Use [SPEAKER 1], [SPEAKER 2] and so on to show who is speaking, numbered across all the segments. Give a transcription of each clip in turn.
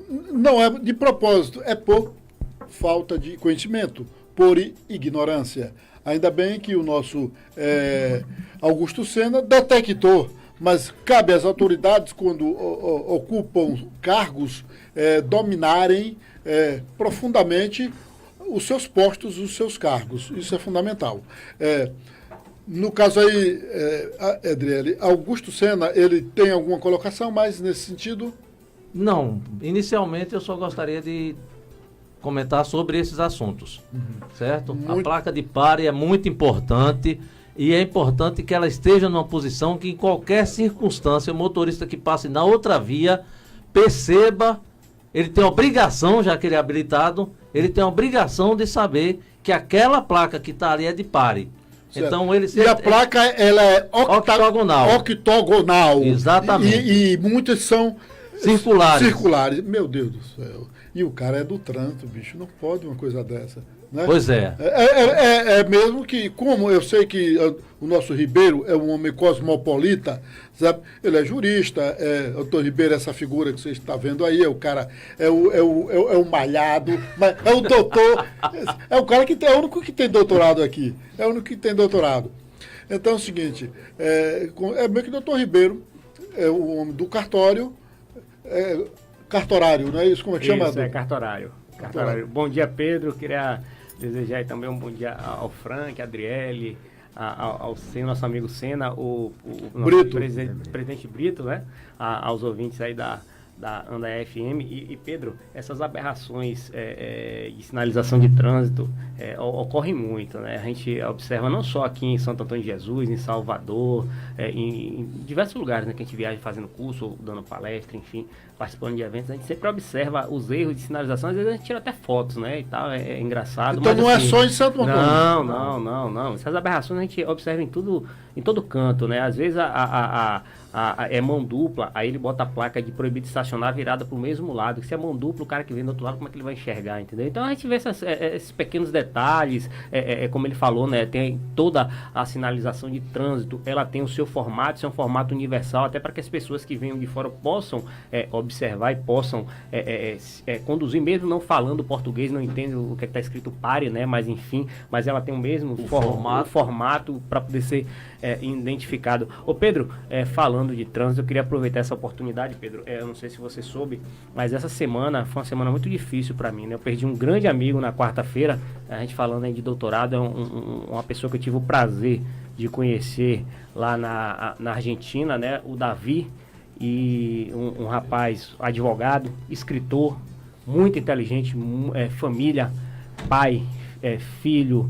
[SPEAKER 1] Não é de propósito, é por falta de conhecimento, por ignorância. Ainda bem que o nosso Augusto Sena detectou, mas cabe às autoridades, quando ocupam cargos, dominarem profundamente os seus postos, os seus cargos. Isso é fundamental. No caso aí, Adriele, Augusto Sena, ele tem alguma colocação mais nesse sentido?
[SPEAKER 2] Não, inicialmente eu só gostaria de comentar sobre esses assuntos, certo? A placa de pare é muito importante e é importante que ela esteja numa posição que em qualquer circunstância o motorista que passe na outra via perceba, ele tem a obrigação, já que ele é habilitado, ele tem a obrigação de saber que aquela placa que está ali é de pare.
[SPEAKER 1] Certo.
[SPEAKER 2] Então,
[SPEAKER 1] e a placa ela é octogonal.
[SPEAKER 2] Exatamente.
[SPEAKER 1] E muitas são circulares. Meu Deus do céu. E o cara é do trânsito, bicho. Não pode uma coisa dessa. Né?
[SPEAKER 2] Pois é.
[SPEAKER 1] É mesmo que, como eu sei que o nosso Ribeiro é um homem cosmopolita, sabe? Ele é jurista, o doutor Ribeiro, essa figura que você está vendo aí, é o cara, é o malhado, mas é o doutor, é o cara que é o único que tem doutorado aqui, é o único que tem doutorado. Então é o seguinte, meio que o doutor Ribeiro é o homem do cartório, cartorário, não é isso? Como é que chama?
[SPEAKER 3] Isso, cartorário. Bom dia, Pedro. Queria desejar aí também um bom dia ao Frank, a Adriele, ao Sena, nosso amigo Sena, o nosso presidente Brito, né? Aos ouvintes aí da Anda FM. E Pedro, essas aberrações de sinalização de trânsito ocorrem muito, né? A gente observa não só aqui em Santo Antônio de Jesus, em Salvador, em diversos lugares, né, que a gente viaja fazendo curso, dando palestra, enfim, participando de eventos, a gente sempre observa os erros de sinalização, às vezes a gente tira até fotos, né, e tal, é engraçado.
[SPEAKER 1] Então
[SPEAKER 3] mas,
[SPEAKER 1] não
[SPEAKER 3] assim,
[SPEAKER 1] é só em Santo Antônio?
[SPEAKER 3] Não. Essas aberrações a gente observa em todo canto, né? Às vezes é mão dupla, aí ele bota a placa de proibido estacionar virada para o mesmo lado. Se é mão dupla, o cara que vem do outro lado, como é que ele vai enxergar, entendeu? Então a gente vê esses pequenos detalhes, como ele falou, né? Tem toda a sinalização de trânsito, ela tem o seu formato, isso é um formato universal, até para que as pessoas que venham de fora possam observar e possam conduzir, mesmo não falando português, não entendem o que está escrito pare, né? Mas enfim, mas ela tem o mesmo formato para poder ser identificado. Ô Pedro, falando de trânsito, eu queria aproveitar essa oportunidade, Pedro, eu não sei se você soube, mas essa semana foi uma semana muito difícil para mim, né? Eu perdi um grande amigo na quarta-feira, a gente falando aí de doutorado, uma pessoa que eu tive o prazer de conhecer lá na Argentina, né? O Davi, e um rapaz, advogado, escritor, muito inteligente, família, pai, filho,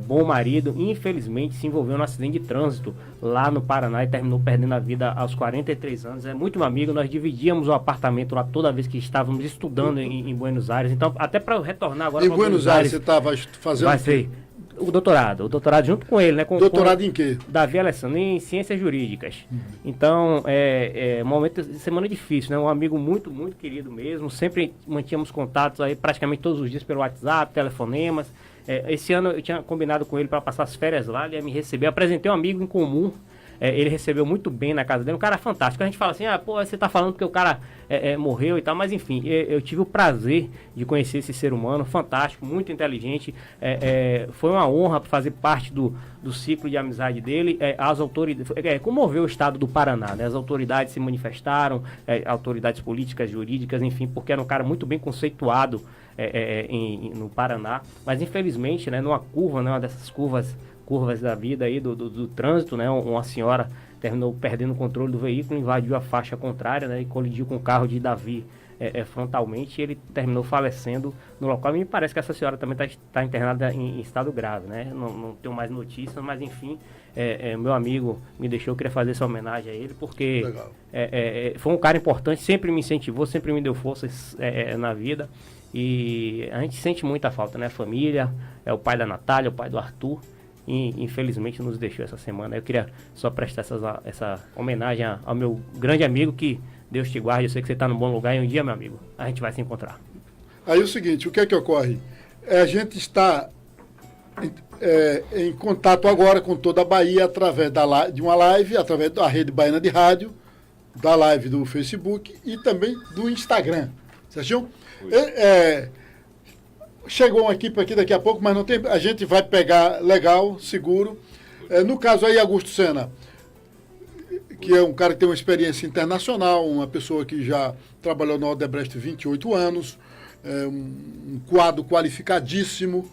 [SPEAKER 3] bom marido, e infelizmente se envolveu num acidente de trânsito lá no Paraná e terminou perdendo a vida aos 43 anos. É muito meu amigo, nós dividíamos o apartamento lá toda vez que estávamos estudando em Buenos Aires. Então, até para eu retornar agora...
[SPEAKER 1] Em Buenos Aires você estava fazendo...
[SPEAKER 3] Vai ser o doutorado junto com ele, né?
[SPEAKER 1] Doutorado em quê?
[SPEAKER 3] Davi Alessandro, em Ciências Jurídicas. Então, um momento de semana difícil, né? Um amigo muito, muito querido mesmo, sempre mantínhamos contatos aí praticamente todos os dias pelo WhatsApp, telefonemas. Esse ano eu tinha combinado com ele para passar as férias lá, ele ia me receber, eu apresentei um amigo em comum, ele recebeu muito bem na casa dele, um cara fantástico. A gente fala assim, você tá falando porque o cara morreu e tal, mas enfim, eu tive o prazer de conhecer esse ser humano fantástico, muito inteligente, foi uma honra fazer parte do ciclo de amizade dele. As autoridades, comoveu o estado do Paraná, né? As autoridades se manifestaram, autoridades políticas, jurídicas, enfim, porque era um cara muito bem conceituado no Paraná, mas infelizmente, né, numa curva, né, uma dessas curvas da vida aí, do trânsito, né, uma senhora terminou perdendo o controle do veículo, invadiu a faixa contrária, né, e colidiu com o carro de Davi frontalmente, e ele terminou falecendo no local. E me parece que essa senhora também está internada em estado grave, né? Não tenho mais notícias, mas enfim, meu amigo me deixou, eu queria fazer essa homenagem a ele, porque foi um cara importante, sempre me incentivou, sempre me deu forças na vida, e a gente sente muita falta, né? A família, o pai da Natália, o pai do Arthur, e infelizmente nos deixou essa semana. Eu queria só prestar essa homenagem ao meu grande amigo, que Deus te guarde, eu sei que você está num bom lugar, e um dia, meu amigo, a gente vai se encontrar.
[SPEAKER 1] Aí o seguinte, o que é que ocorre? A gente está em contato agora com toda a Bahia através de uma live, através da Rede Baiana de Rádio, da live do Facebook e também do Instagram, Certinho? Chegou uma equipe aqui daqui a pouco, mas não tem, a gente vai pegar legal, seguro. No caso aí, Augusto Sena, que é um cara que tem uma experiência internacional, uma pessoa que já trabalhou na Odebrecht 28 anos, um quadro qualificadíssimo,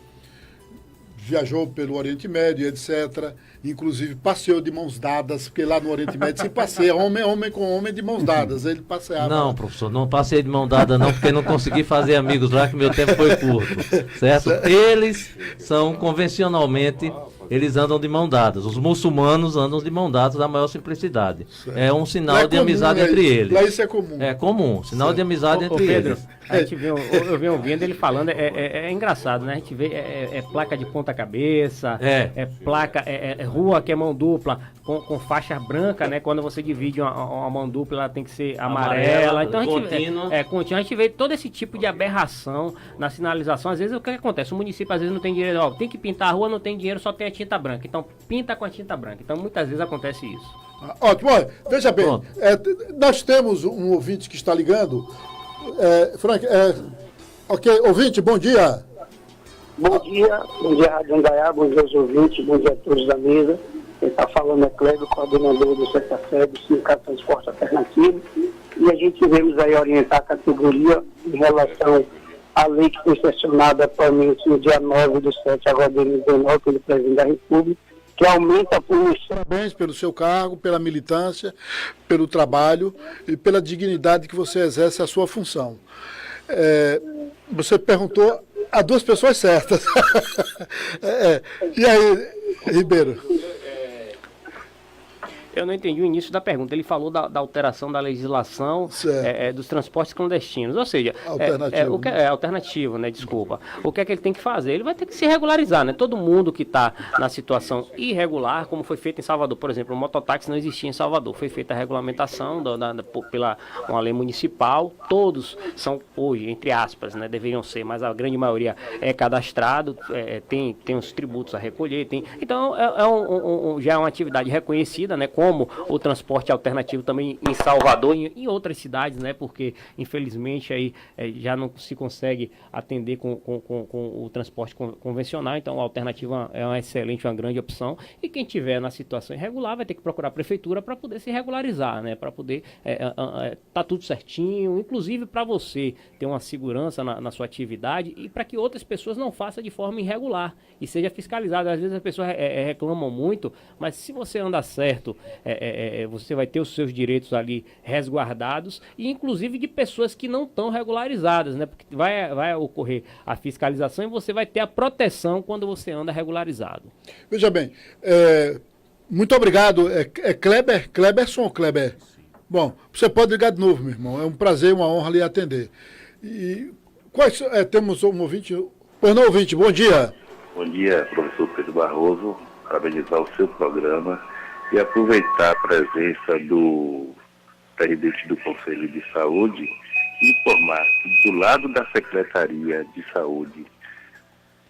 [SPEAKER 1] viajou pelo Oriente Médio, etc. Inclusive passeou de mãos dadas, porque lá no Oriente Médio se passeia homem com homem de mãos dadas. Ele passeava.
[SPEAKER 2] Não, professor, não passei de mão dada não, porque não consegui fazer amigos lá, que meu tempo foi curto, certo? Eles são convencionalmente, eles andam de mão dadas. Os muçulmanos andam de mão dadas da maior simplicidade. Certo. É um sinal de amizade entre eles.
[SPEAKER 1] Lá isso é comum.
[SPEAKER 2] É comum, sinal certo. De amizade entre
[SPEAKER 3] Pedro,
[SPEAKER 2] eles.
[SPEAKER 3] A gente eu venho ouvindo ele falando, é engraçado, né? A gente vê placa de ponta cabeça, placa, rua que é mão dupla, com faixa branca, né? Quando você divide uma mão dupla, ela tem que ser amarela. Então a gente vê todo esse tipo de aberração na sinalização. Às vezes o que acontece? O município às vezes não tem dinheiro, tem que pintar a rua, não tem dinheiro, só tem a tinta branca. Então pinta com a tinta branca. Então muitas vezes acontece isso.
[SPEAKER 1] Ótimo, olha, veja bem, nós temos um ouvinte que está ligando. Frank, ok, ouvinte, bom dia.
[SPEAKER 4] Bom dia, Rádio Andaiá, bom dia aos ouvintes, bom dia a todos da mesa. Quem está falando é Cléber, coordenador do CETAFEB, do Sindicato de Transporte Alternativo, e a gente vemos aí orientar a categoria em relação à lei que foi sessionada atualmente no dia 9/7, agora de 2019, pelo Presidente da República, que aumenta a punição.
[SPEAKER 1] Parabéns pelo seu cargo, pela militância, pelo trabalho e pela dignidade que você exerce a sua função. Você perguntou a duas pessoas certas. E aí, Ribeiro?
[SPEAKER 3] Eu não entendi o início da pergunta. Ele falou da alteração da legislação dos transportes clandestinos. Ou seja, alternativo, né? Desculpa. O que é que ele tem que fazer? Ele vai ter que se regularizar, né? Todo mundo que está na situação irregular, como foi feito em Salvador, por exemplo, o mototáxi não existia em Salvador. Foi feita a regulamentação pela uma lei municipal. Todos são hoje, entre aspas, né? Deveriam ser, mas a grande maioria é cadastrado, tem os tributos a recolher. Então, já é uma atividade reconhecida, né? Como o transporte alternativo também em Salvador e em outras cidades, né? Porque, infelizmente, aí já não se consegue atender com o transporte convencional. Então, a alternativa é uma excelente, uma grande opção. E quem tiver na situação irregular vai ter que procurar a prefeitura para poder se regularizar, né? Para poder tá tudo certinho, inclusive para você ter uma segurança na sua atividade e para que outras pessoas não façam de forma irregular e seja fiscalizado. Às vezes as pessoas reclamam muito, mas se você anda certo, você vai ter os seus direitos ali resguardados e inclusive de pessoas que não estão regularizadas, né? Porque vai ocorrer a fiscalização e você vai ter a proteção quando você anda regularizado.
[SPEAKER 1] Veja bem, muito obrigado. Kleberson ou Kleber? Bom, você pode ligar de novo, meu irmão. É um prazer, uma honra lhe atender. E temos um ouvinte. Pois não, ouvinte, bom dia.
[SPEAKER 5] Bom dia, professor Pedro Barroso. Parabenizar o seu programa e aproveitar a presença do presidente do Conselho de Saúde e informar que do lado da Secretaria de Saúde,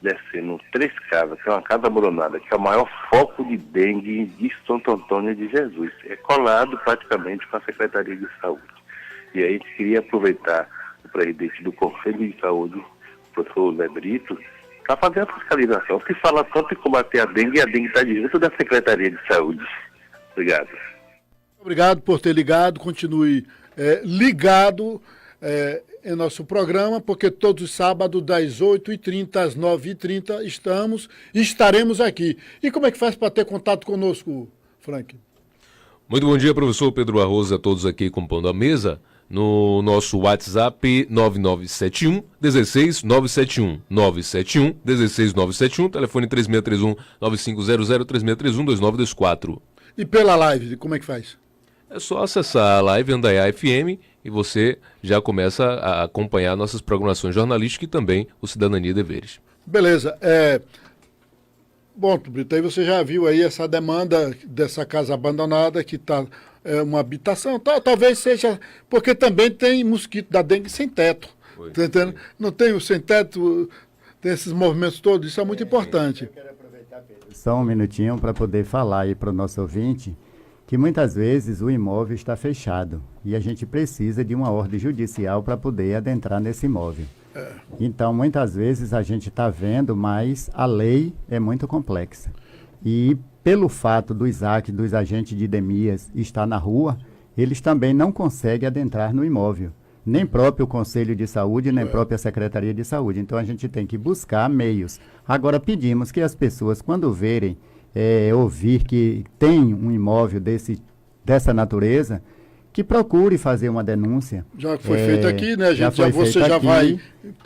[SPEAKER 5] descendo 3 casas, que é uma casa abandonada, que é o maior foco de dengue de Santo Antônio de Jesus. É colado praticamente com a Secretaria de Saúde. E aí a gente queria aproveitar o presidente do Conselho de Saúde, o professor Zé Brito, para fazer a fiscalização. Se fala tanto em combater a dengue, e a dengue está direto da Secretaria de Saúde. Obrigado.
[SPEAKER 1] Obrigado por ter ligado. Continue ligado em nosso programa, porque todos os sábados, das 8h30 às 9h30, estaremos aqui. E como é que faz para ter contato conosco, Frank?
[SPEAKER 6] Muito bom dia, professor Pedro Barroso, a todos aqui compondo a mesa. No nosso WhatsApp 9971 16 971 971 16 971, telefone 3631 9500 3631 2924.
[SPEAKER 1] E pela live, como é que faz?
[SPEAKER 6] É só acessar a live Andaiá FM e você já começa a acompanhar nossas programações jornalísticas e também o Cidadania e Deveres.
[SPEAKER 1] Beleza. Bom, Brito, aí você já viu aí essa demanda dessa casa abandonada que está uma habitação. Talvez seja porque também tem mosquito da dengue sem teto. Tá entendendo? Não tem o sem teto, tem esses movimentos todos, isso é muito importante.
[SPEAKER 7] Eu quero aproveitar, Pedro, só um minutinho para poder falar aí para o nosso ouvinte que muitas vezes o imóvel está fechado e a gente precisa de uma ordem judicial para poder adentrar nesse imóvel. Então, muitas vezes a gente está vendo, mas a lei é muito complexa. E pelo fato dos agentes de IDEMIAS estar na rua, eles também não conseguem adentrar no imóvel. Nem próprio Conselho de Saúde, nem própria Secretaria de Saúde. Então, a gente tem que buscar meios. Agora, pedimos que as pessoas, quando verem, ouvir que tem um imóvel dessa natureza, que procure fazer uma denúncia.
[SPEAKER 1] Já foi feito aqui, né? Você já
[SPEAKER 7] aqui,
[SPEAKER 1] vai.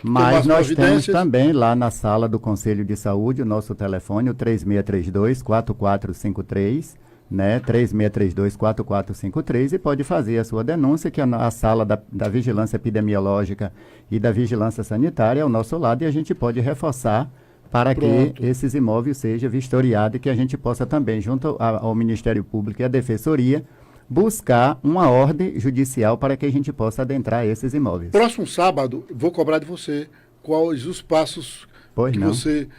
[SPEAKER 7] Mas nós temos também lá na sala do Conselho de Saúde o nosso telefone, o 3632-4453, né? 3632-4453, e pode fazer a sua denúncia, que a sala da Vigilância Epidemiológica e da Vigilância Sanitária é ao nosso lado, e a gente pode reforçar para que esses imóveis sejam vistoriados e que a gente possa também, junto ao Ministério Público e à Defensoria, buscar uma ordem judicial para que a gente possa adentrar esses imóveis.
[SPEAKER 1] Próximo sábado, vou cobrar de você quais os passos que você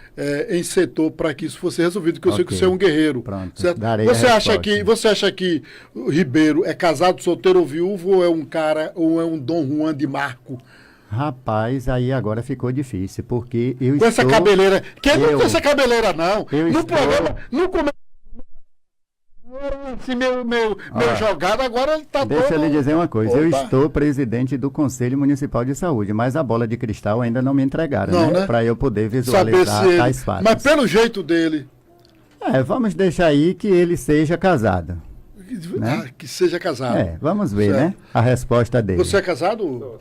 [SPEAKER 1] encetou para que isso fosse resolvido, porque eu sei que você é um guerreiro.
[SPEAKER 7] Pronto,
[SPEAKER 1] certo?
[SPEAKER 7] darei
[SPEAKER 1] Você
[SPEAKER 7] a
[SPEAKER 1] acha que o Ribeiro é casado, solteiro ou viúvo, ou é um cara, ou é um Dom Juan de Marco?
[SPEAKER 7] Rapaz, aí agora ficou difícil, porque eu
[SPEAKER 1] com
[SPEAKER 7] estou...
[SPEAKER 1] essa cabeleira. Quem não tem essa cabeleira, não? No programa, no começo... Esse meu jogado agora ele tá
[SPEAKER 7] Deixa eu lhe dizer uma coisa, eu
[SPEAKER 1] Opa.
[SPEAKER 7] estou presidente do Conselho Municipal de Saúde, mas a bola de cristal ainda não me entregaram,
[SPEAKER 1] Não, né?
[SPEAKER 7] Para eu poder
[SPEAKER 1] Saber
[SPEAKER 7] visualizar
[SPEAKER 1] se ele...
[SPEAKER 7] tais fatos.
[SPEAKER 1] Mas pelo jeito dele...
[SPEAKER 7] Vamos deixar aí que ele seja casado. Né?
[SPEAKER 1] Que seja casado.
[SPEAKER 7] Vamos ver,
[SPEAKER 1] Certo.
[SPEAKER 7] né? A resposta dele.
[SPEAKER 1] Você é casado?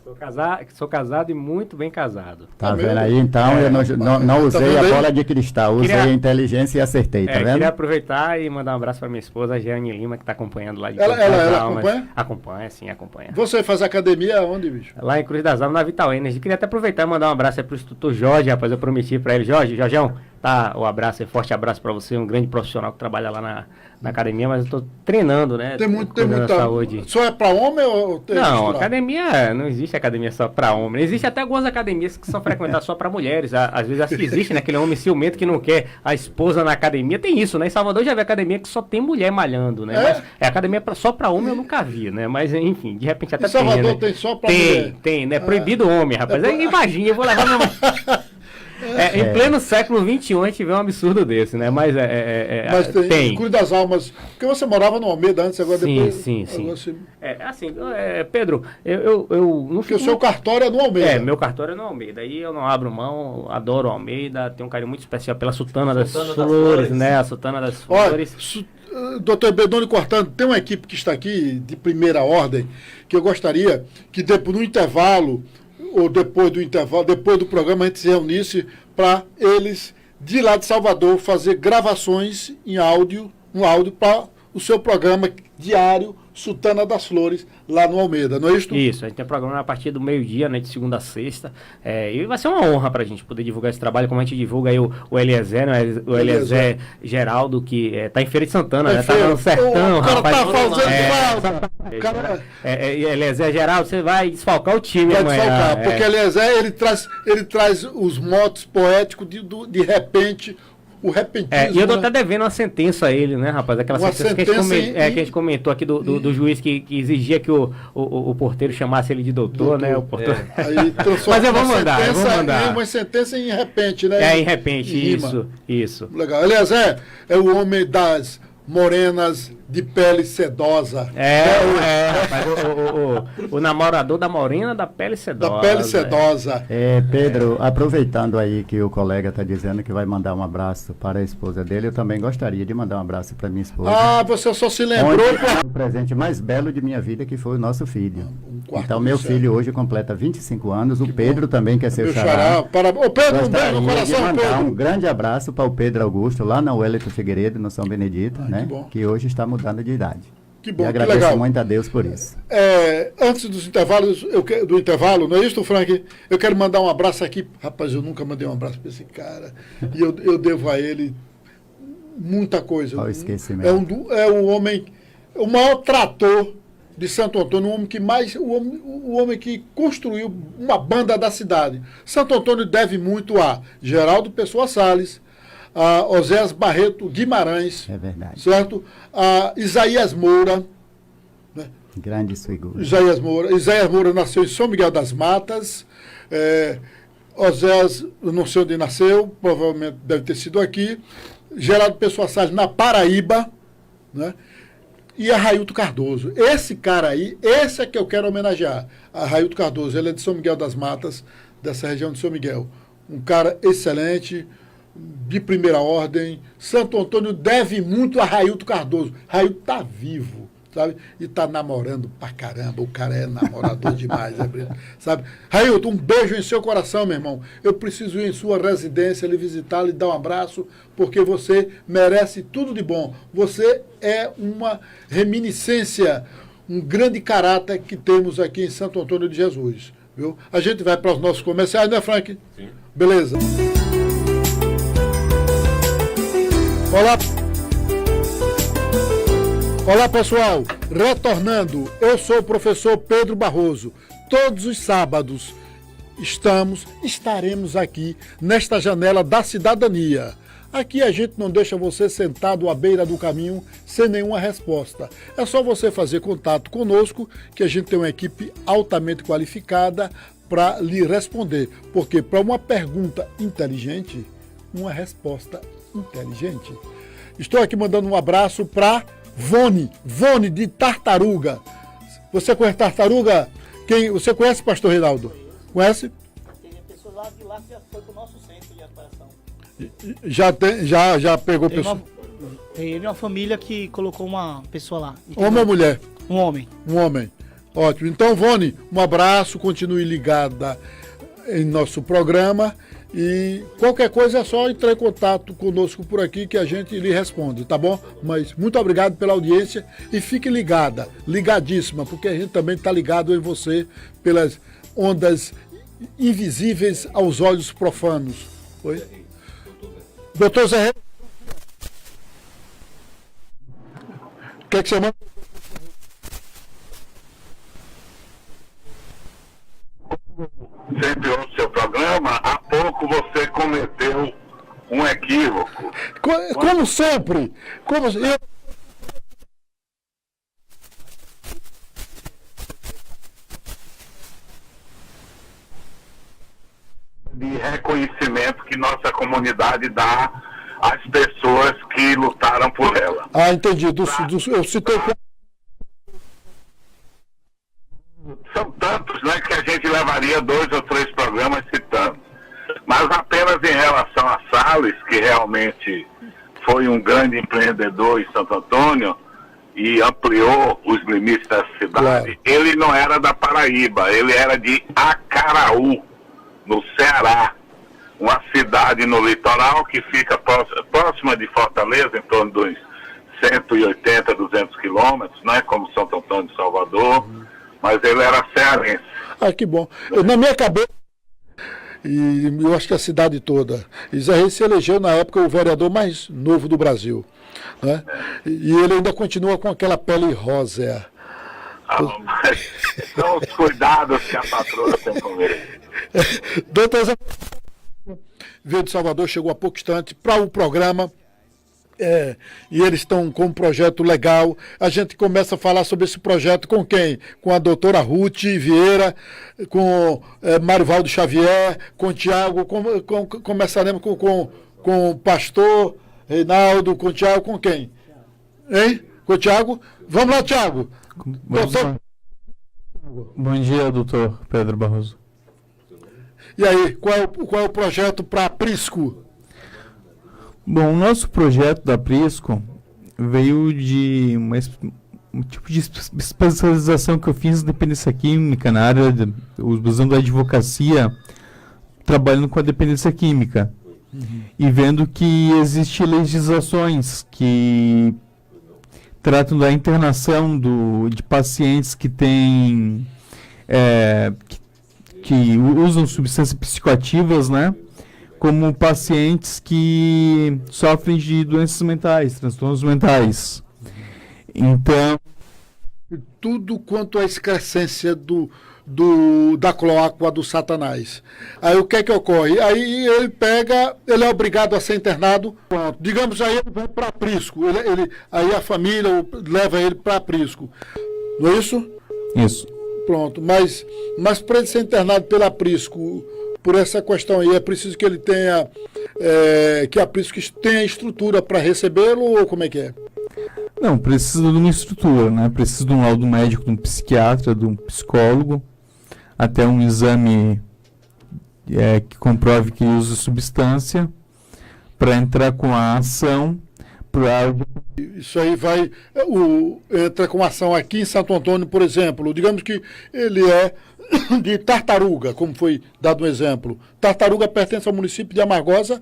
[SPEAKER 3] Sou casado e muito bem casado.
[SPEAKER 7] Tá vendo aí? Então, eu não usei a bola de cristal, usei a inteligência e acertei, tá vendo?
[SPEAKER 3] Queria aproveitar e mandar um abraço para minha esposa, a Jeane Lima, que está acompanhando lá de
[SPEAKER 1] Ela
[SPEAKER 3] Cruz das Almas.
[SPEAKER 1] acompanha?
[SPEAKER 3] Acompanha, sim, acompanha.
[SPEAKER 1] Você faz academia onde, bicho?
[SPEAKER 3] Lá em Cruz das Almas, na Vital Energy. Queria até aproveitar e mandar um abraço aí pro instrutor Jorge, rapaz. Eu prometi para ele. Jorgeão, tá, o abraço, forte abraço para você, um grande profissional que trabalha lá na academia, mas eu tô treinando, né?
[SPEAKER 1] Tem muita
[SPEAKER 3] saúde.
[SPEAKER 1] Só é para homem ou tem
[SPEAKER 3] Não,
[SPEAKER 1] misturado?
[SPEAKER 3] academia, não existe academia só para homem. Existe até algumas academias que são frequentadas só para mulheres. Às vezes acho que existe, né? Aquele homem ciumento que não quer a esposa na academia. Tem isso, né? Em Salvador já vi academia que só tem mulher malhando, né? Mas academia só para homem eu nunca vi, né? Mas enfim, de repente até
[SPEAKER 1] em Salvador
[SPEAKER 3] tem, né?
[SPEAKER 1] tem só para mulher?
[SPEAKER 3] Tem, né? Proibido homem, rapaz. Imagina, eu vou levar meu... em pleno século XXI a gente vê um absurdo desse, né? Mas
[SPEAKER 1] Mas tem. Cruz das Almas. Porque você morava no Almeida antes, agora depois.
[SPEAKER 3] Sim.
[SPEAKER 1] Agora
[SPEAKER 3] Pedro, eu não
[SPEAKER 1] porque o seu cartório é no Almeida.
[SPEAKER 3] Meu cartório é no Almeida. Aí eu não abro mão, adoro o Almeida, tenho um carinho muito especial pela Sultana das Flores, né? A Sultana das Flores.
[SPEAKER 1] Doutor Bedoni Cortando, tem uma equipe que está aqui de primeira ordem, que eu gostaria que depois no intervalo, ou depois do intervalo, depois do programa, a gente se reunisse para eles, de lá de Salvador, fazer gravações em áudio, um áudio para o seu programa diário, Sultana das Flores, lá no Almeida, não é isso?
[SPEAKER 3] Isso, a gente tem programa a partir do meio-dia, né, de segunda a sexta, e vai ser uma honra para a gente poder divulgar esse trabalho, como a gente divulga aí o Eliezer, né, o Eliezer Geraldo, que tá em Feira de Santana, né, tá no sertão,
[SPEAKER 1] o cara
[SPEAKER 3] rapaz.
[SPEAKER 1] tá fazendo falta.
[SPEAKER 3] Eliezer Geraldo, você vai desfalcar o time
[SPEAKER 1] Vai
[SPEAKER 3] amanhã.
[SPEAKER 1] desfalcar, porque Eliezer, ele traz os motos poéticos de repente, o repentismo.
[SPEAKER 3] E eu tô
[SPEAKER 1] né?
[SPEAKER 3] até devendo uma sentença a ele, né, rapaz? Aquela sentença que a gente comentou aqui do juiz que exigia que o porteiro chamasse ele de doutor, né? O porteiro...
[SPEAKER 1] Aí
[SPEAKER 3] Mas eu vou mandar.
[SPEAKER 1] Uma sentença em repente, né?
[SPEAKER 3] Em repente, isso.
[SPEAKER 1] Legal. Eliezer é o homem das morenas de pele sedosa.
[SPEAKER 3] Rapaz, o namorador da morena da pele sedosa.
[SPEAKER 1] Da pele sedosa.
[SPEAKER 7] Pedro, aproveitando aí que o colega está dizendo que vai mandar um abraço para a esposa dele, eu também gostaria de mandar um abraço para minha esposa.
[SPEAKER 1] Você só se lembrou...
[SPEAKER 7] O presente mais belo de minha vida, que foi o nosso filho. Então, meu
[SPEAKER 1] céu.
[SPEAKER 7] filho hoje completa 25 anos, o Pedro também quer ser o xará.
[SPEAKER 1] Xará. Ô Pedro, um beijo no coração,
[SPEAKER 7] mandar
[SPEAKER 1] Pedro.
[SPEAKER 7] um grande abraço para o Pedro Augusto, lá na Wellington Figueiredo, no São Benedito, né? Que hoje está mudando de idade.
[SPEAKER 1] Que bom,
[SPEAKER 7] e
[SPEAKER 1] que
[SPEAKER 7] agradeço
[SPEAKER 1] legal.
[SPEAKER 7] muito a Deus por isso.
[SPEAKER 1] Antes dos intervalos, do intervalo, não é isso, Frank? Eu quero mandar um abraço aqui. Rapaz, eu nunca mandei um abraço para esse cara. E eu devo a ele muita coisa.
[SPEAKER 7] Olha o esquecimento.
[SPEAKER 1] É o homem, o maior trator de Santo Antônio, o homem que construiu uma banda da cidade. Santo Antônio deve muito a Geraldo Pessoa Salles, a Oséias Barreto Guimarães,
[SPEAKER 7] É verdade.
[SPEAKER 1] certo? A Isaías Moura,
[SPEAKER 7] Grandes figuras.
[SPEAKER 1] Isaías Moura nasceu em São Miguel das Matas. Oséias, eu não sei onde nasceu, provavelmente deve ter sido aqui. Geraldo Pessoa Salles, na Paraíba, né? E a Railton Cardoso. Esse cara aí, esse é que eu quero homenagear. A Railton Cardoso, ele é de São Miguel das Matas, dessa região de São Miguel. Um cara excelente, de primeira ordem. Santo Antônio deve muito a Railton Cardoso. Railton tá vivo, sabe? E tá namorando pra caramba. O cara é namorador demais, sabe? Railton, um beijo em seu coração, meu irmão. Eu preciso ir em sua residência, lhe visitá-lo e dar um abraço, porque você merece tudo de bom. Você é uma reminiscência, um grande caráter que temos aqui em Santo Antônio de Jesus. Viu? A gente vai para os nossos comerciais, né, Frank? Sim. Beleza. Olá, pessoal. Retornando, eu sou o professor Pedro Barroso. Todos os sábados estaremos aqui nesta janela da cidadania. Aqui a gente não deixa você sentado à beira do caminho sem nenhuma resposta. É só você fazer contato conosco, que a gente tem uma equipe altamente qualificada para lhe responder. Porque para uma pergunta inteligente, uma resposta inteligente. Estou aqui mandando um abraço para Vone de Tartaruga. Você conhece Tartaruga? Você conhece, pastor Reinaldo? Conhece?
[SPEAKER 8] Tem pessoas lá de lá que já foi para o nosso centro de atuação.
[SPEAKER 1] Já pegou pessoa?
[SPEAKER 8] Tem uma família que colocou uma pessoa lá.
[SPEAKER 1] Homem ou mulher?
[SPEAKER 8] Um homem.
[SPEAKER 1] Um homem. Ótimo. Então, Vone, um abraço, continue ligada em nosso programa e qualquer coisa é só entrar em contato conosco por aqui que a gente lhe responde, tá bom? Mas muito obrigado pela audiência e fique ligada, ligadíssima, porque a gente também está ligado em você pelas ondas invisíveis aos olhos profanos. Oi? Doutor Zé, o que é que você manda?
[SPEAKER 5] Sempre ouço seu programa, há pouco você cometeu um equívoco.
[SPEAKER 1] Como sempre.
[SPEAKER 5] De reconhecimento que nossa comunidade dá às pessoas que lutaram por ela.
[SPEAKER 1] Ah, entendi. Eu citei...
[SPEAKER 5] São tantos, né, que a gente levaria 2 ou 3 programas citando. Mas apenas em relação a Salles, que realmente foi um grande empreendedor em Santo Antônio e ampliou os limites da cidade, claro. Ele não era da Paraíba, ele era de Acaraú, no Ceará, uma cidade no litoral que fica próxima de Fortaleza, em torno dos 180, 200 quilômetros, né, como Santo Antônio de Salvador, mas ele era cearense.
[SPEAKER 1] Ah, que bom. Na minha cabeça, e eu acho que a cidade toda, Zé se elegeu na época o vereador mais novo do Brasil, né? E ele ainda continua com aquela pele rosa.
[SPEAKER 5] Mas são os cuidados que a patroa tem com ele.
[SPEAKER 1] Doutor Zé veio de Salvador, chegou há pouco instante para o programa. E eles estão com um projeto legal. A gente começa a falar sobre esse projeto com quem? Com a doutora Ruth Vieira, com Marivaldo Xavier, com o Tiago. Começaremos com o pastor Reinaldo, com o Tiago, com quem? Hein? Com o Tiago? Vamos lá, Tiago.
[SPEAKER 9] Bom dia, doutor Pedro Barroso.
[SPEAKER 1] E aí, qual é o projeto para Prisco?
[SPEAKER 9] Bom, o nosso projeto da Prisco veio de um tipo de especialização que eu fiz em dependência química, na área usando a advocacia, trabalhando com a dependência química. E vendo que existem legislações que tratam da internação de pacientes que têm que usam substâncias psicoativas, né? Como pacientes que sofrem de doenças mentais, transtornos mentais. Então,
[SPEAKER 1] tudo quanto à excrescência da cloaca do Satanás. Aí o que é que ocorre? Aí ele é obrigado a ser internado, pronto. Digamos, aí ele vai para Prisco, aí a família leva ele para Prisco. Não é isso?
[SPEAKER 9] Isso.
[SPEAKER 1] Pronto, mas para ele ser internado pela Prisco, por essa questão aí, é preciso que ele tenha, que a Prisco tenha estrutura para recebê-lo, ou como é que é?
[SPEAKER 9] Não, precisa de uma estrutura, né? Precisa de um laudo médico, de um psiquiatra, de um psicólogo, até um exame que comprove que usa substância, para entrar com a ação.
[SPEAKER 1] Isso aí entra com ação aqui em Santo Antônio, por exemplo. Digamos que ele é de Tartaruga, como foi dado um exemplo. Tartaruga pertence ao município de Amargosa.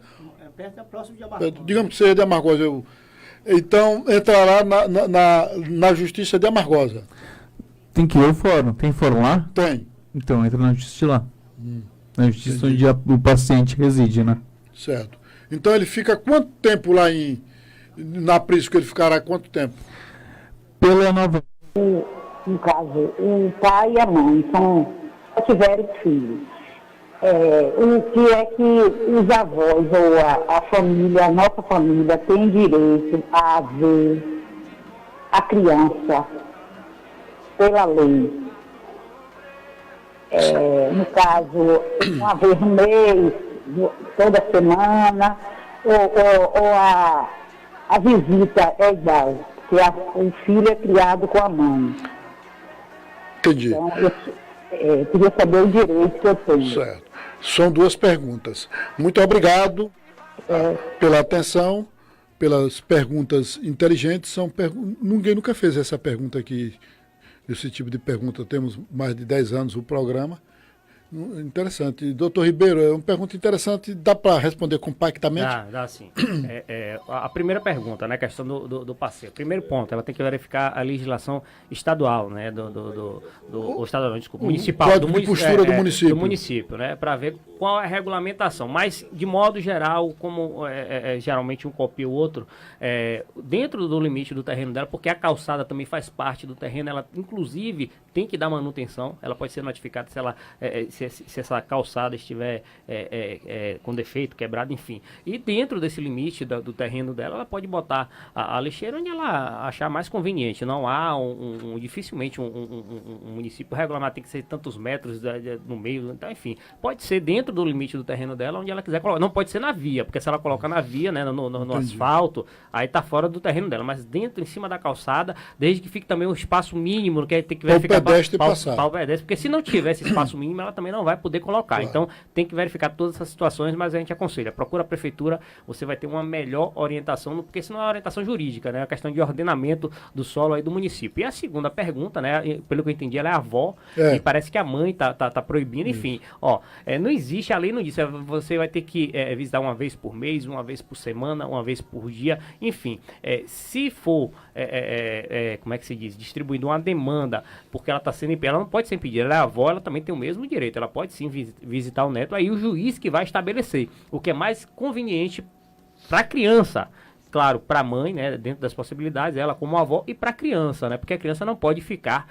[SPEAKER 8] Próximo de Amargosa.
[SPEAKER 1] Digamos que seja de Amargosa. Então, entrará na Justiça de Amargosa.
[SPEAKER 9] Tem que ir ao fórum. Tem fórum lá?
[SPEAKER 1] Tem.
[SPEAKER 9] Então, entra na Justiça lá. Na Justiça onde o paciente reside, né?
[SPEAKER 1] Certo. Então, ele fica quanto tempo lá na Prisco? Ele ficará quanto tempo?
[SPEAKER 9] Pela nova...
[SPEAKER 10] No caso, o pai e a mãe só tiveram filhos. O que é que os avós ou a família, a nossa família, tem direito a ver a criança pela lei? No caso, uma vez no mês, toda semana, ou a visita é igual, porque o filho é criado com a mãe.
[SPEAKER 1] Entendi.
[SPEAKER 10] Então, eu queria saber o direito que eu tenho.
[SPEAKER 1] Certo. São duas perguntas. Muito obrigado pela atenção, pelas perguntas inteligentes. Ninguém nunca fez essa pergunta aqui, esse tipo de pergunta. Temos mais de 10 anos o programa. Interessante. Doutor Ribeiro, é uma pergunta interessante. Dá para responder compactamente?
[SPEAKER 3] Dá sim. A primeira pergunta, né, a questão do passeio. Primeiro ponto, ela tem que verificar a legislação estadual, né, estadual, desculpa, municipal.
[SPEAKER 1] Código de postura do município.
[SPEAKER 3] Do município, né, para ver qual é a regulamentação. Mas, de modo geral, como geralmente um copia o outro, dentro do limite do terreno dela, porque a calçada também faz parte do terreno, ela, inclusive, tem que dar manutenção. Ela pode ser notificada se ela... Se essa calçada estiver com defeito, quebrada, enfim. E dentro desse limite do terreno dela, ela pode botar a lixeira onde ela achar mais conveniente. Não há dificilmente um município regulamentar, tem que ser tantos metros no meio, então, enfim. Pode ser dentro do limite do terreno dela, onde ela quiser colocar. Não pode ser na via, porque se ela colocar na via, né, no asfalto, aí tá fora do terreno dela. Mas dentro, em cima da calçada, desde que fique também um espaço mínimo, que tem que verificar
[SPEAKER 1] para o pedestre passar.
[SPEAKER 3] Para o pedestre, porque se não tiver esse espaço mínimo, ela também não vai poder colocar. Claro. Então, tem que verificar todas essas situações, mas a gente aconselha. Procura a prefeitura, você vai ter uma melhor orientação, porque senão é uma orientação jurídica, né? A questão de ordenamento do solo aí do município. E a segunda pergunta, né? Pelo que eu entendi, ela é a avó, e parece que a mãe tá proibindo, enfim. Não existe, a lei não diz, você vai ter que visitar uma vez por mês, uma vez por semana, uma vez por dia, enfim. Se for, como é que se diz? Distribuindo uma demanda, porque ela está sendo impedida, ela não pode ser impedida, ela é avó, ela também tem o mesmo direito, ela pode sim visitar o neto, aí o juiz que vai estabelecer o que é mais conveniente para a criança. Claro, para a mãe, né, dentro das possibilidades, ela como avó, e para a criança, né, porque a criança não pode ficar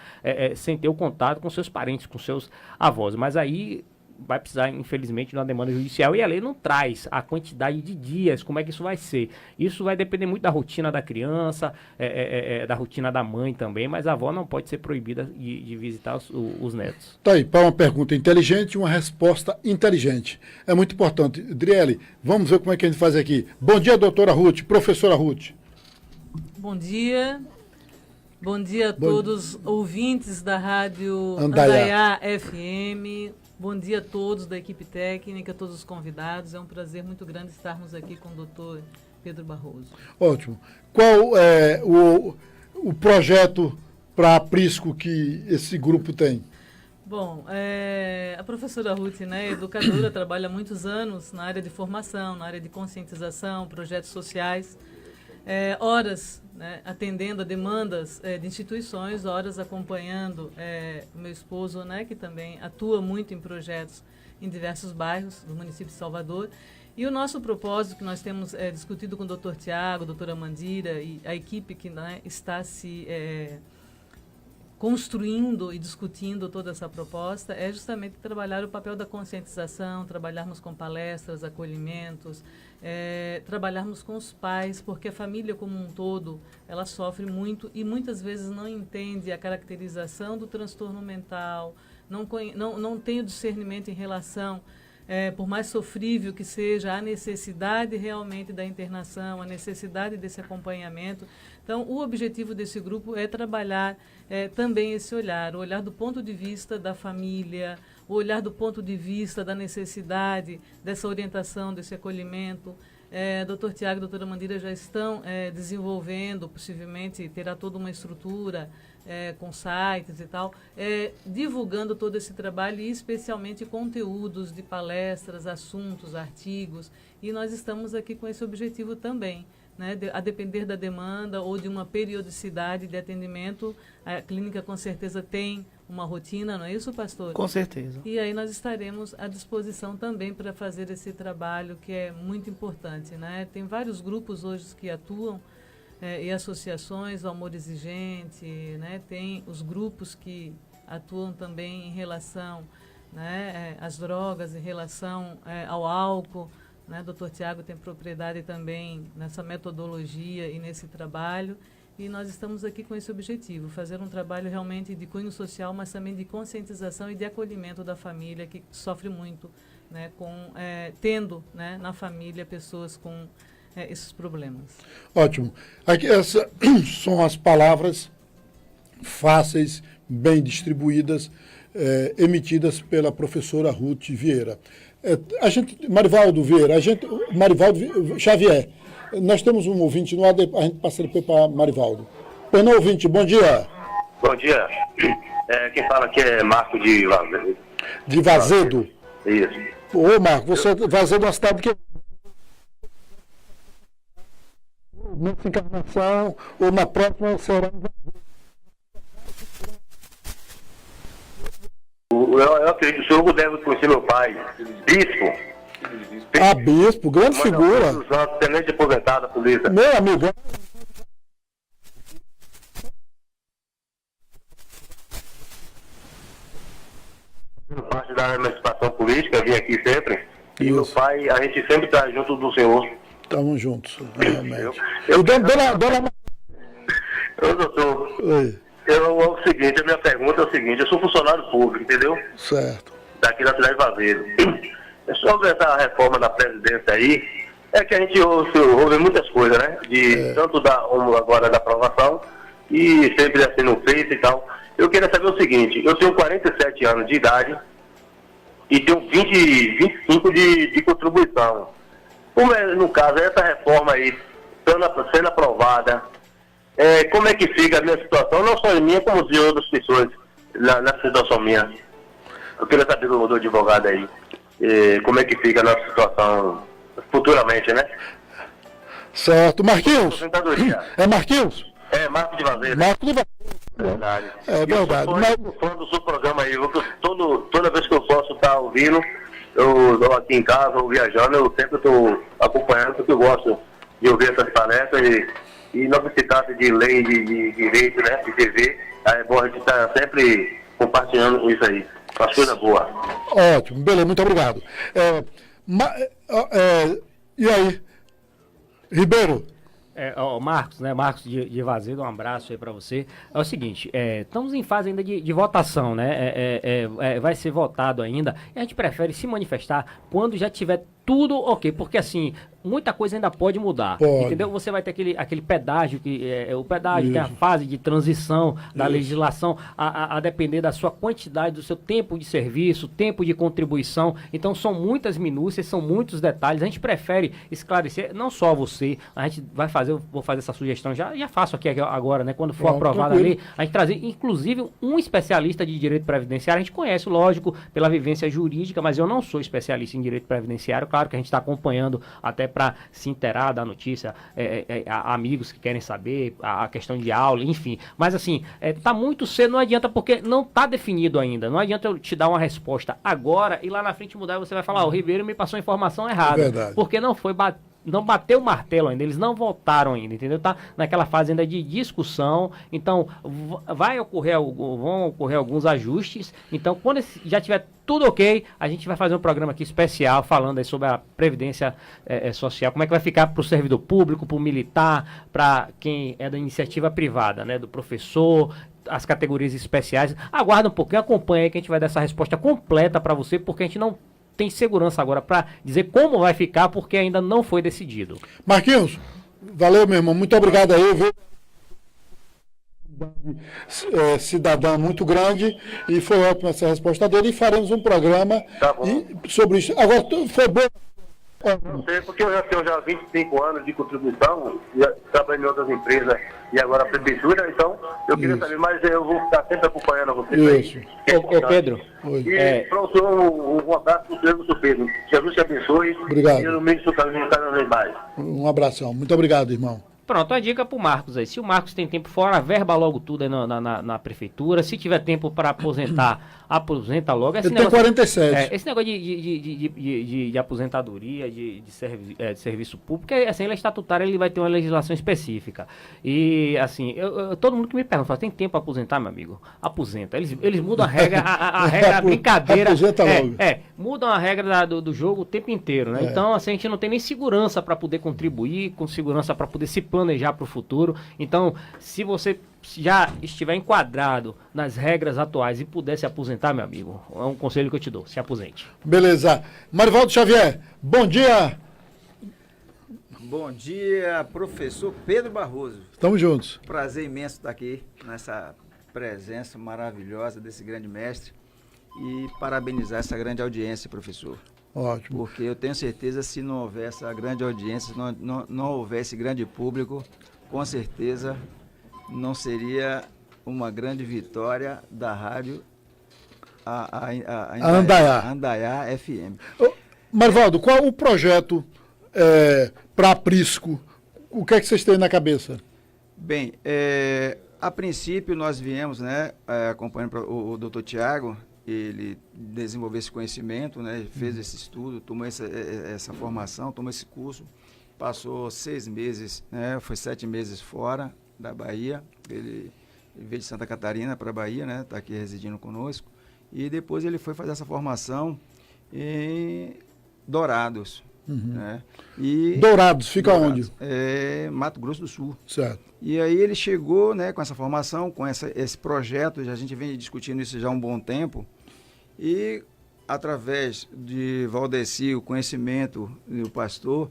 [SPEAKER 3] sem ter o contato com seus parentes, com seus avós. Mas aí vai precisar, infelizmente, de uma demanda judicial, e a lei não traz a quantidade de dias, como é que isso vai ser. Isso vai depender muito da rotina da criança, da rotina da mãe também, mas a avó não pode ser proibida de visitar os netos.
[SPEAKER 1] Tá aí, para uma pergunta inteligente, uma resposta inteligente. É muito importante. Driele, vamos ver como é que a gente faz aqui. Bom dia, doutora Ruth, professora Ruth.
[SPEAKER 11] Bom dia. Bom dia a todos ouvintes da rádio Andaiá FM. Bom dia a todos da equipe técnica, todos os convidados. É um prazer muito grande estarmos aqui com o doutor Pedro Barroso.
[SPEAKER 1] Ótimo. Qual é o projeto para a Prisco que esse grupo tem?
[SPEAKER 11] Bom, a professora Ruth, né, educadora, trabalha há muitos anos na área de formação, na área de conscientização, projetos sociais. Horas, né, atendendo a demandas de instituições, horas acompanhando o meu esposo, né, que também atua muito em projetos em diversos bairros do município de Salvador. E o nosso propósito, que nós temos discutido com o doutor Tiago, doutora Mandira e a equipe que, né, está se construindo e discutindo toda essa proposta é justamente trabalhar o papel da conscientização, trabalharmos com palestras, acolhimentos, trabalharmos com os pais, porque a família como um todo, ela sofre muito e muitas vezes não entende a caracterização do transtorno mental, não tem o discernimento em relação, por mais sofrível que seja, a necessidade realmente da internação, a necessidade desse acompanhamento. Então, o objetivo desse grupo é trabalhar também esse olhar, o olhar do ponto de vista da família, o olhar do ponto de vista da necessidade dessa orientação, desse acolhimento. Dr. Tiago e doutora Mandira já estão desenvolvendo, possivelmente terá toda uma estrutura com sites e tal, divulgando todo esse trabalho e especialmente conteúdos de palestras, assuntos, artigos, e nós estamos aqui com esse objetivo também. Né, a depender da demanda ou de uma periodicidade de atendimento, a clínica com certeza tem uma rotina, não é isso, pastor?
[SPEAKER 8] Com certeza.
[SPEAKER 11] E aí nós estaremos à disposição também para fazer esse trabalho que é muito importante. Né? Tem vários grupos hoje que atuam e associações, o Amor Exigente, né? Tem os grupos que atuam também em relação, né, às drogas, em relação ao álcool. Né? Dr. Tiago tem propriedade também nessa metodologia e nesse trabalho, e nós estamos aqui com esse objetivo, fazer um trabalho realmente de cunho social, mas também de conscientização e de acolhimento da família, que sofre muito, né, tendo, né, na família pessoas com esses problemas.
[SPEAKER 1] Ótimo. Aqui, essas são as palavras fáceis, bem distribuídas, emitidas pela professora Ruth Vieira. Marivaldo Xavier, nós temos um ouvinte no ar, a gente passa depois para Marivaldo. Pois não, ouvinte, bom dia.
[SPEAKER 12] Bom dia. Quem fala aqui é Marco de Vazedo.
[SPEAKER 1] De Vazedo?
[SPEAKER 12] Isso.
[SPEAKER 1] Ô, Marco, você é Vazedo é uma cidade que... Nessa encarnação ou na próxima será...
[SPEAKER 12] Eu acredito que o senhor deve conhecer meu pai, Bispo.
[SPEAKER 1] Bispo, grande figura.
[SPEAKER 12] Tenente aposentado da polícia.
[SPEAKER 1] Meu amigo.
[SPEAKER 12] Parte da emancipação política, vim aqui sempre. E meu pai, a gente sempre está junto do senhor.
[SPEAKER 1] Estamos juntos, realmente.
[SPEAKER 12] Doutor. Oi. A minha pergunta é o seguinte, eu sou funcionário público, entendeu?
[SPEAKER 1] Certo.
[SPEAKER 12] Daqui da cidade de Vazedo. Sobre essa reforma da presidência aí, é que a gente ouve muitas coisas, né? Tanto agora da aprovação e sempre assim no Face e tal. Eu queria saber o seguinte, eu tenho 47 anos de idade e tenho 25 de contribuição. Como é, no caso, essa reforma aí, sendo aprovada, como é que fica a minha situação, não só a minha, como de outras pessoas na situação minha? Eu queria saber do advogado aí, como é que fica a nossa situação futuramente, né?
[SPEAKER 1] Certo. Marquinhos? É Marquinhos?
[SPEAKER 12] Marco de Vazedo.
[SPEAKER 1] Marco de Vazedo.
[SPEAKER 12] Verdade.
[SPEAKER 1] É verdade.
[SPEAKER 12] Eu sou fã do seu programa aí, toda vez que eu posso estar ouvindo, eu aqui em casa ou viajando, eu sempre estou acompanhando, porque eu gosto de ouvir essas palestras e não se trata de lei de direito, né, de TV, é bom a gente estar sempre compartilhando isso aí, uma coisa boa.
[SPEAKER 1] Ótimo, beleza, muito obrigado. E aí, Ribeiro?
[SPEAKER 3] Marcos, né? Marcos de Vazedo, um abraço aí para você. É o seguinte, estamos em fase ainda de votação, né? Vai ser votado ainda. E a gente prefere se manifestar quando já tiver tudo ok, porque assim, muita coisa ainda pode mudar, entendeu? Você vai ter aquele pedágio, o pedágio tem a fase de transição da legislação, a depender da sua quantidade, do seu tempo de serviço, tempo de contribuição. Então são muitas minúcias, são muitos detalhes. A gente prefere esclarecer, não só você, a gente vai fazer, vou fazer essa sugestão, já faço aqui agora, né? Quando for aprovada a lei, a gente trazer, inclusive, um especialista de direito previdenciário. A gente conhece, lógico, pela vivência jurídica, mas eu não sou especialista em direito previdenciário. Claro que a gente está acompanhando até para se inteirar da notícia, amigos que querem saber, a questão de aula, enfim. Mas assim, está muito cedo, não adianta, porque não está definido ainda. Não adianta eu te dar uma resposta agora e lá na frente mudar e você vai falar, o Ribeiro me passou a informação errada.
[SPEAKER 1] Verdade.
[SPEAKER 3] Porque não foi não bateu o martelo ainda, eles não votaram ainda, entendeu? Tá naquela fase ainda de discussão, então vão ocorrer alguns ajustes, então quando já tiver tudo ok, a gente vai fazer um programa aqui especial falando aí sobre a previdência social, como é que vai ficar para o servidor público, para o militar, para quem é da iniciativa privada, né, do professor, as categorias especiais. Aguarda um pouquinho, acompanha aí que a gente vai dar essa resposta completa para você, porque a gente não tem segurança agora para dizer como vai ficar, porque ainda não foi decidido.
[SPEAKER 1] Marquinhos, valeu, meu irmão. Muito obrigado aí, viu? Cidadã muito grande, e foi ótima essa resposta dele, e faremos um programa sobre isso. Agora, foi bom.
[SPEAKER 12] Não sei, porque eu já tenho 25 anos de contribuição, já trabalhei em outras empresas e agora a prefeitura, então eu queria saber, mas eu vou ficar sempre acompanhando vocês aí.
[SPEAKER 3] Ô Pedro.
[SPEAKER 12] E para o senhor, um abraço para o senhor, doutor Pedro. Jesus te abençoe.
[SPEAKER 1] Obrigado.
[SPEAKER 12] E no meio do seu caminho, cada vez mais.
[SPEAKER 1] Um abração. Muito obrigado, irmão.
[SPEAKER 3] Pronto, a dica pro Marcos aí. Se o Marcos tem tempo fora, verba logo tudo aí na prefeitura. Se tiver tempo para aposentar, aposenta logo.
[SPEAKER 1] Ele tem 47.
[SPEAKER 3] Esse negócio de aposentadoria, de serviço público, assim, ele é estatutário, ele vai ter uma legislação específica. E, assim, todo mundo que me pergunta, tem tempo para aposentar, meu amigo? Aposenta. Eles mudam a regra, a regra, a brincadeira.
[SPEAKER 1] Aposenta logo.
[SPEAKER 3] Mudam a regra do jogo o tempo inteiro, né? Então, assim, a gente não tem nem segurança para poder contribuir, com segurança para poder se planejar para o futuro. Então, se você já estiver enquadrado nas regras atuais e puder se aposentar, meu amigo, é um conselho que eu te dou, se aposente.
[SPEAKER 1] Beleza. Marivaldo Xavier, bom dia.
[SPEAKER 13] Bom dia, professor Pedro Barroso.
[SPEAKER 1] Estamos juntos.
[SPEAKER 13] Prazer imenso estar aqui nessa presença maravilhosa desse grande mestre e parabenizar essa grande audiência, professor.
[SPEAKER 1] Ótimo.
[SPEAKER 13] Porque eu tenho certeza, se não houver essa grande audiência, não houver esse grande público, com certeza não seria uma grande vitória da rádio Andaiá FM.
[SPEAKER 1] Marivaldo, qual o projeto para a Prisco? O que é que vocês têm na cabeça?
[SPEAKER 13] Bem, a princípio nós viemos, né, acompanhando o doutor Tiago. Ele desenvolveu esse conhecimento, né, fez esse estudo, tomou essa formação, tomou esse curso, passou 6 meses, né, foi 7 meses fora da Bahia, ele veio de Santa Catarina para a Bahia, né, está aqui residindo conosco, e depois ele foi fazer essa formação em Dourados. Né,
[SPEAKER 1] Dourados, fica onde?
[SPEAKER 13] Mato Grosso do Sul.
[SPEAKER 1] Certo.
[SPEAKER 13] E aí ele chegou, né, com essa formação, com esse projeto, a gente vem discutindo isso já há um bom tempo, e através de Valdeci, o conhecimento do pastor,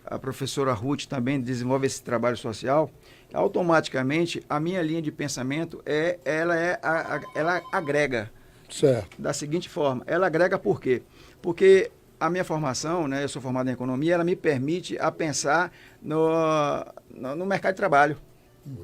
[SPEAKER 13] a professora Ruth também desenvolve esse trabalho social, automaticamente a minha linha de pensamento ela agrega.
[SPEAKER 1] Certo.
[SPEAKER 13] Da seguinte forma, ela agrega por quê? Porque a minha formação, né, eu sou formado em economia, ela me permite a pensar no mercado de trabalho,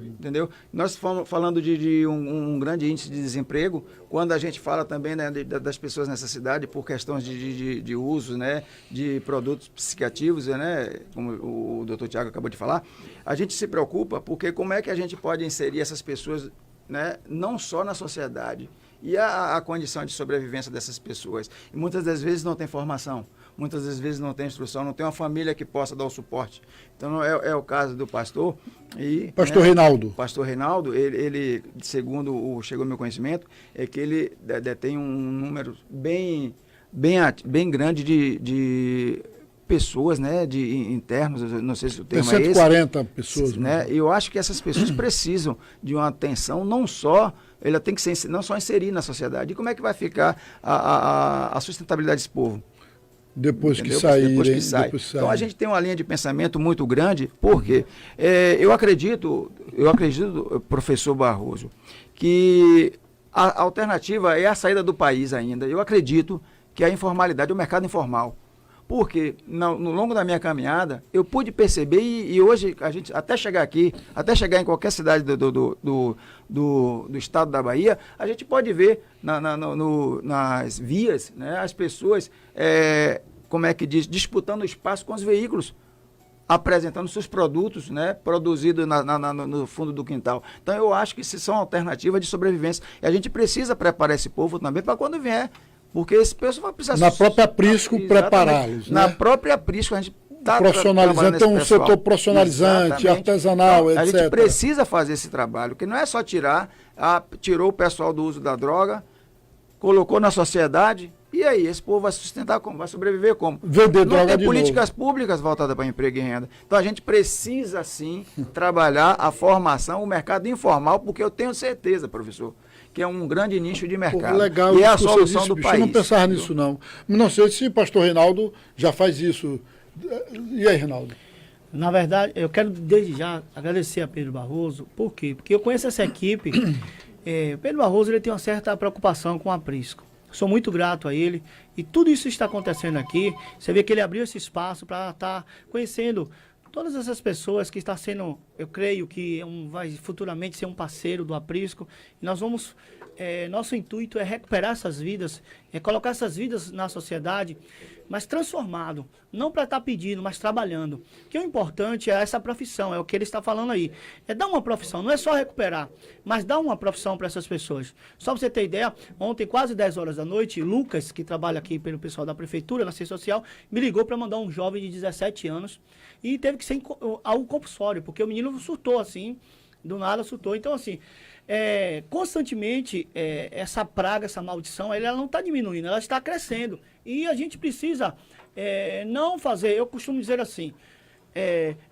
[SPEAKER 13] entendeu? Nós estamos falando de um grande índice de desemprego, quando a gente fala também, né, das pessoas nessa cidade por questões de uso, né, de produtos psiquiativos, né, como o doutor Tiago acabou de falar, a gente se preocupa porque como é que a gente pode inserir essas pessoas, né, não só na sociedade, e a condição de sobrevivência dessas pessoas. E muitas das vezes não tem formação, muitas das vezes não tem instrução, não tem uma família que possa dar o suporte. Então é o caso do pastor.
[SPEAKER 1] Pastor Reinaldo.
[SPEAKER 13] Pastor Reinaldo, ele segundo chegou ao meu conhecimento, é que ele detém um número bem grande de pessoas, né, de internos, não sei se o termo é esse.
[SPEAKER 1] 140 pessoas.
[SPEAKER 13] Né? Eu acho que essas pessoas precisam de uma atenção, não só, ela tem que ser, não só inserir na sociedade. E como é que vai ficar a sustentabilidade desse povo?
[SPEAKER 1] Depois que sair.
[SPEAKER 13] Então a gente tem uma linha de pensamento muito grande, porque eu acredito, professor Barroso, que a alternativa é a saída do país ainda. Eu acredito que a informalidade, o mercado informal. Porque no longo da minha caminhada, eu pude perceber, e hoje, a gente, até chegar aqui, até chegar em qualquer cidade do estado da Bahia, a gente pode ver nas vias, né, as pessoas, como é que diz, disputando espaço com os veículos, apresentando seus produtos, né, produzidos no fundo do quintal. Então, eu acho que isso são alternativas de sobrevivência. E a gente precisa preparar esse povo também para quando vier. Porque esse pessoal vai precisar...
[SPEAKER 1] Na própria Prisco, prepará-los.
[SPEAKER 13] Na própria Prisco, a gente está
[SPEAKER 1] profissionalizante, então um setor profissionalizante,
[SPEAKER 13] exatamente,
[SPEAKER 1] artesanal,
[SPEAKER 13] então,
[SPEAKER 1] etc.
[SPEAKER 13] A gente precisa fazer esse trabalho, que não é só tirou o pessoal do uso da droga, colocou na sociedade, e aí, esse povo vai sustentar como? Vai sobreviver como?
[SPEAKER 1] Vender droga
[SPEAKER 13] não tem
[SPEAKER 1] de
[SPEAKER 13] políticas
[SPEAKER 1] novo.
[SPEAKER 13] públicas voltadas para emprego e renda. Então a gente precisa sim trabalhar a formação, o mercado informal, porque eu tenho certeza, professor, que é um grande nicho de mercado.
[SPEAKER 1] Pô, legal,
[SPEAKER 13] e é a solução do país.
[SPEAKER 1] Eu não pensava nisso, não. Não sei se o pastor Reinaldo já faz isso. E aí, Reinaldo?
[SPEAKER 8] Na verdade, eu quero desde já agradecer a Pedro Barroso. Por quê? Porque eu conheço essa equipe. Pedro Barroso ele tem uma certa preocupação com a Prisco. Sou muito grato a ele. E tudo isso está acontecendo aqui. Você vê que ele abriu esse espaço para estar conhecendo todas essas pessoas que está sendo, eu creio que vai futuramente ser um parceiro do Aprisco. E nós vamos, nosso intuito é recuperar essas vidas, colocar essas vidas na sociedade, mas transformado, não para estar pedindo, mas trabalhando. Que o importante é essa profissão, é o que ele está falando aí. É dar uma profissão, não é só recuperar, mas dar uma profissão para essas pessoas. Só para você ter ideia, ontem, quase 10 horas da noite, Lucas, que trabalha aqui pelo pessoal da prefeitura, na ciência social, me ligou para mandar um jovem de 17 anos e teve que ser algo compulsório, porque o menino surtou assim, do nada surtou. Então, assim, constantemente, essa praga, essa maldição, ela não está diminuindo, ela está crescendo. E a gente precisa não fazer, eu costumo dizer assim,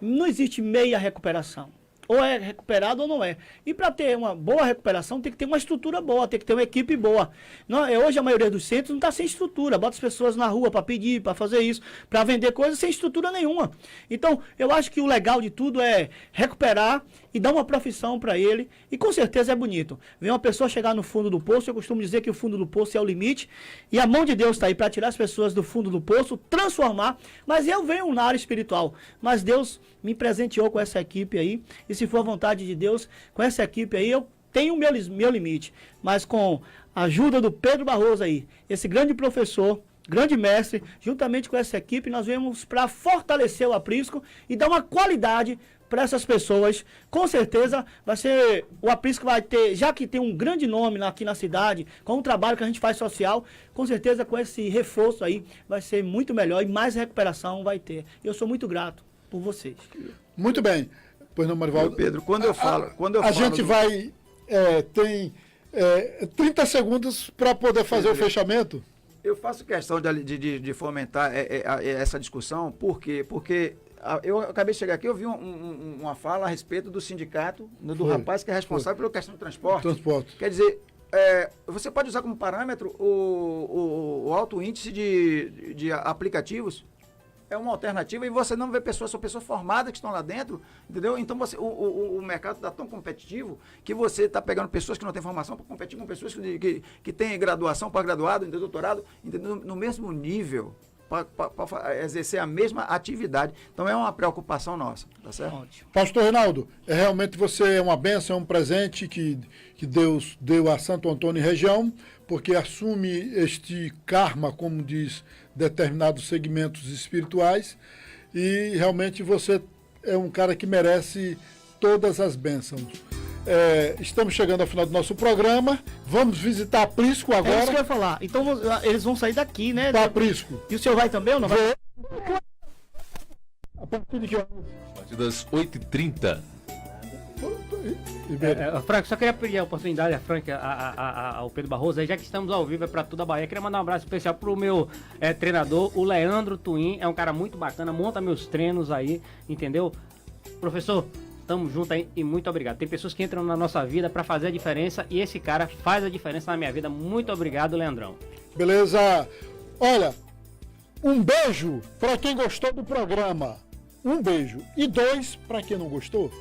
[SPEAKER 8] não existe meia recuperação. Ou é recuperado ou não é. E para ter uma boa recuperação, tem que ter uma estrutura boa, tem que ter uma equipe boa. Não, hoje a maioria dos centros não está sem estrutura. Bota as pessoas na rua para pedir, para fazer isso, para vender coisas sem estrutura nenhuma. Então, eu acho que o legal de tudo é recuperar e dar uma profissão para ele. E com certeza é bonito. Ver uma pessoa chegar no fundo do poço, eu costumo dizer que o fundo do poço é o limite. E a mão de Deus está aí para tirar as pessoas do fundo do poço, transformar. Mas eu venho na área espiritual. Mas Deus me presenteou com essa equipe aí. E se for a vontade de Deus, com essa equipe aí, eu tenho o meu limite. Mas com a ajuda do Pedro Barroso aí, esse grande professor, grande mestre, juntamente com essa equipe, nós viemos para fortalecer o Aprisco e dar uma qualidade para essas pessoas. Com certeza vai ser, o Aprisco vai ter, já que tem um grande nome aqui na cidade, com o trabalho que a gente faz social, com certeza com esse reforço aí vai ser muito melhor e mais recuperação vai ter. Eu sou muito grato por vocês.
[SPEAKER 1] Muito bem. Pois não, Marivaldo?
[SPEAKER 13] Pedro, quando eu falo
[SPEAKER 1] a gente vai, tem 30 segundos para poder fazer o fechamento.
[SPEAKER 13] Eu faço questão de fomentar essa discussão, por quê? Porque eu acabei de chegar aqui, eu vi uma fala a respeito do sindicato, do rapaz que é responsável pela questão do transporte. Quer dizer, você pode usar como parâmetro o alto índice de aplicativos. É uma alternativa e você não vê pessoas, são pessoas formadas que estão lá dentro, entendeu? Então o mercado está tão competitivo que você está pegando pessoas que não têm formação para competir com pessoas que têm graduação, pós-graduado, doutorado, entendeu? No mesmo nível, para exercer a mesma atividade. Então é uma preocupação nossa, tá certo?
[SPEAKER 8] Ótimo.
[SPEAKER 1] Pastor Reinaldo, realmente você é uma bênção, é um presente que Deus deu a Santo Antônio e região, porque assume este karma, como diz determinados segmentos espirituais, e realmente você é um cara que merece todas as bênçãos. Estamos chegando ao final do nosso programa. Vamos visitar a Prisco agora.
[SPEAKER 8] É isso que eu ia falar. Então eles vão sair daqui, né?
[SPEAKER 1] Para Prisco.
[SPEAKER 8] E o senhor vai também ou não vai?
[SPEAKER 1] A partir de que horas?
[SPEAKER 6] A partir das 8h30.
[SPEAKER 3] Franco, só queria pedir a oportunidade a Frank, ao Pedro Barroso, aí, já que estamos ao vivo, para toda a Bahia, queria mandar um abraço especial pro meu treinador, o Leandro Twin, é um cara muito bacana, monta meus treinos aí, entendeu? Professor, tamo junto aí e muito obrigado. Tem pessoas que entram na nossa vida para fazer a diferença e esse cara faz a diferença na minha vida. Muito obrigado, Leandrão.
[SPEAKER 1] Beleza. Olha, um beijo para quem gostou do programa. Um beijo. E 2 para quem não gostou.